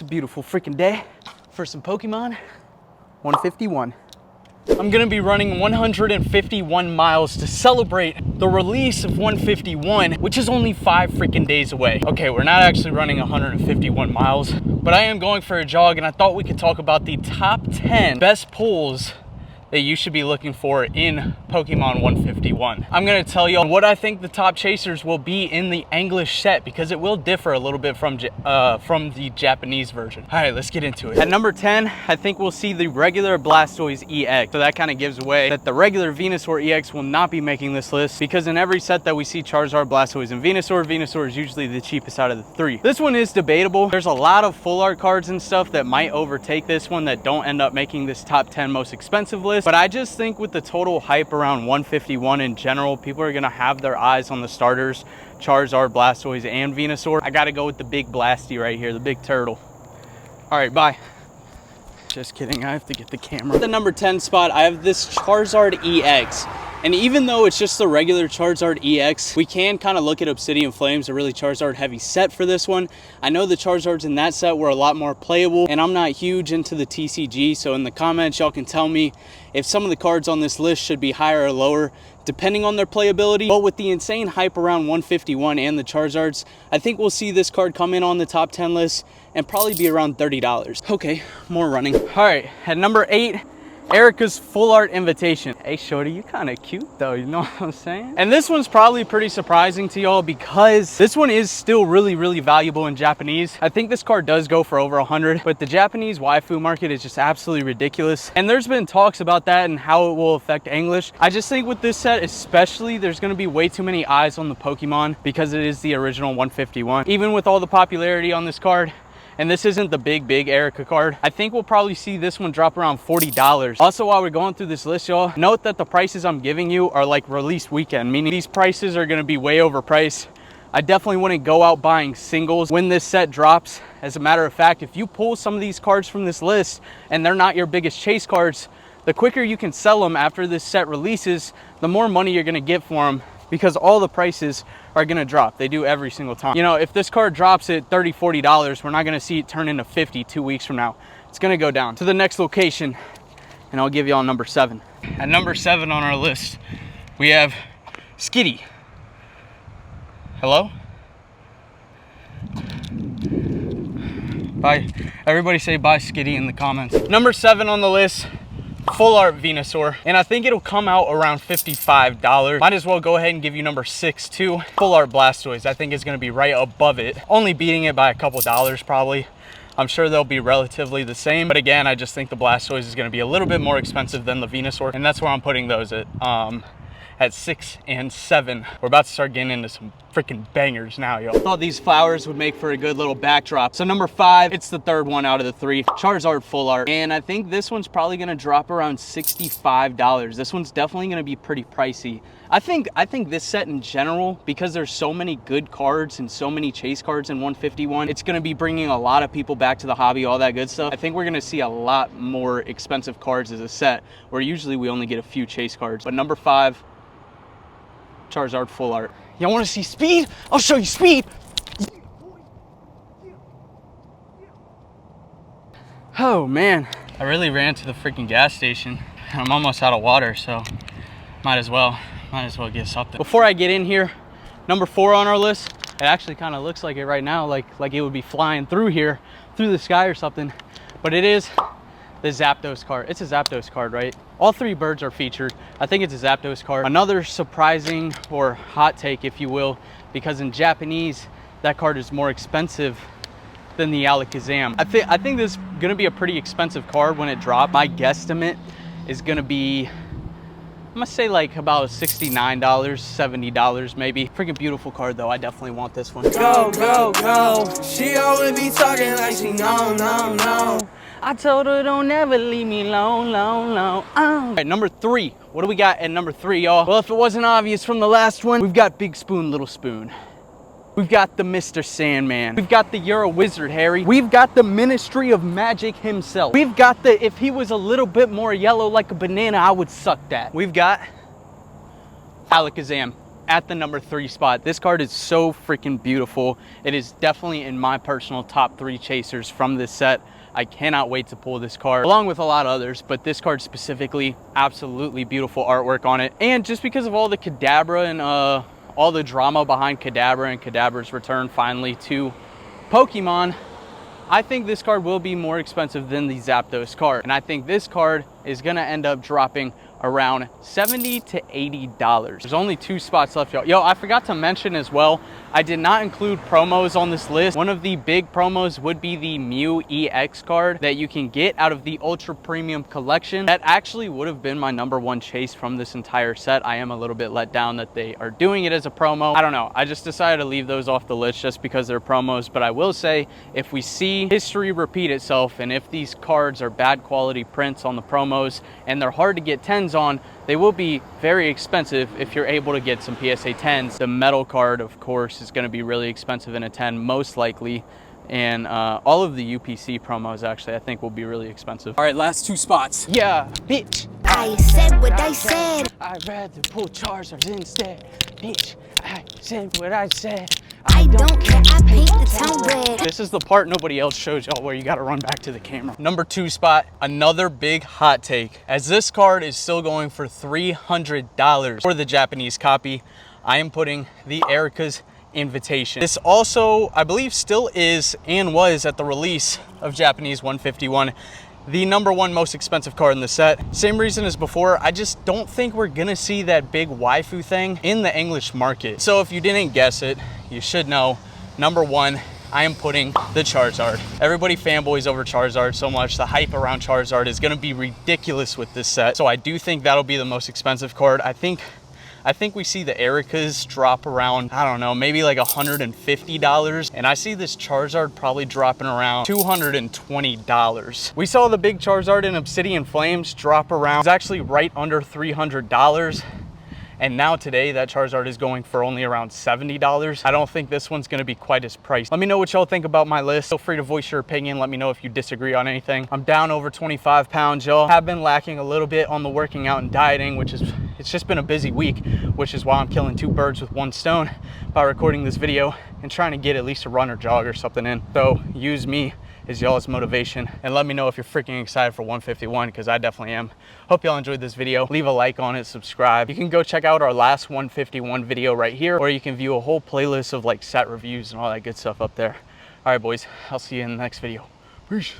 beautiful freaking day for some Pokemon 151. I'm gonna be running 151 miles to celebrate the release of 151, which is only 5 freaking days away. Okay, we're not actually running 151 miles, but I am going for a jog, and I thought we could talk about the top 10 best pulls that you should be looking for in Pokemon 151. I'm gonna tell you what I think the top chasers will be in the English set, because it will differ a little bit from the Japanese version. All right, let's get into it. At number 10, I think we'll see the regular Blastoise EX. So that kind of gives away that the regular Venusaur EX will not be making this list, because in every set that we see Charizard, Blastoise, and Venusaur, Venusaur is usually the cheapest out of the 3. This one is debatable. There's a lot of full art cards and stuff that might overtake this one that don't end up making this top 10 most expensive list. But I just think with the total hype around 151 in general, people are gonna have their eyes on the starters, Charizard, Blastoise, and Venusaur. I gotta go with the big Blasty right here, the big turtle. All right, bye. Just kidding, I have to get the camera. At the number 10 spot, I have this Charizard EX. And even though it's just the regular Charizard EX, we can kind of look at Obsidian Flames, a really Charizard heavy set for this one. I know the Charizards in that set were a lot more playable, and I'm not huge into the TCG, so in the comments y'all can tell me if some of the cards on this list should be higher or lower depending on their playability. But with the insane hype around 151 and the Charizards, I think we'll see this card come in on the top 10 list and probably be around $30. Okay, more running. All right, at number 8, Erica's Full Art Invitation. Hey shorty, you kind of cute though, you know what I'm saying? And this one's probably pretty surprising to y'all, because this one is still really valuable in Japanese. I think this card does go for over 100, but the Japanese waifu market is just absolutely ridiculous. And there's been talks about that and how it will affect English. I just think with this set especially, there's gonna be way too many eyes on the Pokemon because it is the original 151. Even with all the popularity on this card, and this isn't the big Erica card, I think we'll probably see this one drop around $40. Also, while we're going through this list, y'all, note that the prices I'm giving you are like release weekend, meaning these prices are gonna be way overpriced. I definitely wouldn't go out buying singles when this set drops. As a matter of fact, if you pull some of these cards from this list and they're not your biggest chase cards, the quicker you can sell them after this set releases, the more money you're gonna get for them, because all the prices are gonna drop. They do every single time. You know, if this card drops at $30, $40, we're not gonna see it turn into 50 2 weeks from now. It's gonna go down. To the next location, and I'll give y'all number 7. At number 7 on our list, we have Skitty. Hello? Bye. Everybody say bye Skitty in the comments. Number 7 on the list, Full Art Venusaur, and I think it'll come out around $55. Might as well go ahead and give you number 6 too. Full Art Blastoise, I think is gonna be right above it, only beating it by a couple dollars probably. I'm sure they'll be relatively the same, but again, I just think the Blastoise is gonna be a little bit more expensive than the Venusaur, and that's where I'm putting those at 6 and 7. We're about to start getting into some freaking bangers now, y'all. Thought these flowers would make for a good little backdrop. So number 5, it's the third one out of the 3, Charizard Full Art. And I think this one's probably gonna drop around $65. This one's definitely gonna be pretty pricey. I think this set in general, because there's so many good cards and so many chase cards in 151, it's gonna be bringing a lot of people back to the hobby, all that good stuff. I think we're gonna see a lot more expensive cards as a set, where usually we only get a few chase cards. But number 5, Charizard Full Art. Y'all wanna see speed? I'll show you speed. Oh man, I really ran to the freaking gas station. I'm almost out of water, so might as well get something. Before I get in here, number 4 on our list, it actually kind of looks like it right now, like it would be flying through here, through the sky or something, but it is the Zapdos card. It's a Zapdos card, right? All 3 birds are featured. I think it's a Zapdos card. Another surprising or hot take, if you will, because in Japanese, that card is more expensive than the Alakazam. I think this is gonna be a pretty expensive card when it drops. My guesstimate is gonna be, I'm gonna say like about $69, $70 maybe. Freaking beautiful card though, I definitely want this one. Go, go, go. She always be talking like she no. I told her don't ever leave me alone. Oh. All right, number 3. What do we got at number 3, y'all? Well, if it wasn't obvious from the last one, we've got Big Spoon, Little Spoon. We've got the Mr. Sandman. We've got the You're a Wizard, Harry. We've got the Ministry of Magic himself. We've got the, if he was a little bit more yellow like a banana, I would suck that. We've got Alakazam. at the number 3 spot. This card is so freaking beautiful. It is definitely in my personal top 3 chasers from this set. I cannot wait to pull this card, along with a lot of others, but this card specifically, absolutely beautiful artwork on it. And just because of all the Kadabra and all the drama behind Kadabra and Kadabra's return finally to Pokemon, I think this card will be more expensive than the Zapdos card. And I think this card is gonna end up dropping around $70 to $80. There's only 2 spots left, y'all. Yo, I forgot to mention as well, I did not include promos on this list. One of the big promos would be the Mew EX card that you can get out of the Ultra Premium collection. That actually would have been my number 1 chase from this entire set. I am a little bit let down that they are doing it as a promo. I don't know, I just decided to leave those off the list just because they're promos. But I will say, if we see history repeat itself, and if these cards are bad quality prints on the promos and they're hard to get 10s on, they will be very expensive if you're able to get some PSA 10s. The metal card, of course, is going to be really expensive in a 10, most likely. And all of the UPC promos, actually, I think will be really expensive. All right, last 2 spots. Yeah, bitch. I said what I said. I'd rather pull Charizards instead. Bitch, I said what I said. I don't care, I paint the town red. This is the part nobody else shows y'all where you gotta run back to the camera. Number 2 spot, another big hot take. As this card is still going for $300 for the Japanese copy, I am putting the Erica's Invitation. This also, I believe, still is and was at the release of Japanese 151. The number 1 most expensive card in the set. Same reason as before, I just don't think we're gonna see that big waifu thing in the English market. So if you didn't guess it, you should know, number 1, I am putting the Charizard. Everybody fanboys over Charizard so much. The hype around Charizard is gonna be ridiculous with this set. So I do think that'll be the most expensive card. I think we see the Ericas drop around, I don't know, maybe like $150. And I see this Charizard probably dropping around $220. We saw the big Charizard in Obsidian Flames drop around, it's actually right under $300. And now today, that Charizard is going for only around $70. I don't think this one's gonna be quite as priced. Let me know what y'all think about my list. Feel free to voice your opinion. Let me know if you disagree on anything. I'm down over 25 pounds, y'all. Have been lacking a little bit on the working out and dieting, it's just been a busy week, which is why I'm killing 2 birds with 1 stone by recording this video and trying to get at least a run or jog or something in. So use me as y'all's motivation, and let me know if you're freaking excited for 151, because I definitely am. Hope y'all enjoyed this video. Leave a like on it, subscribe. You can go check out our last 151 video right here, or you can view a whole playlist of like set reviews and all that good stuff up there. All right, boys, I'll see you in the next video. Peace.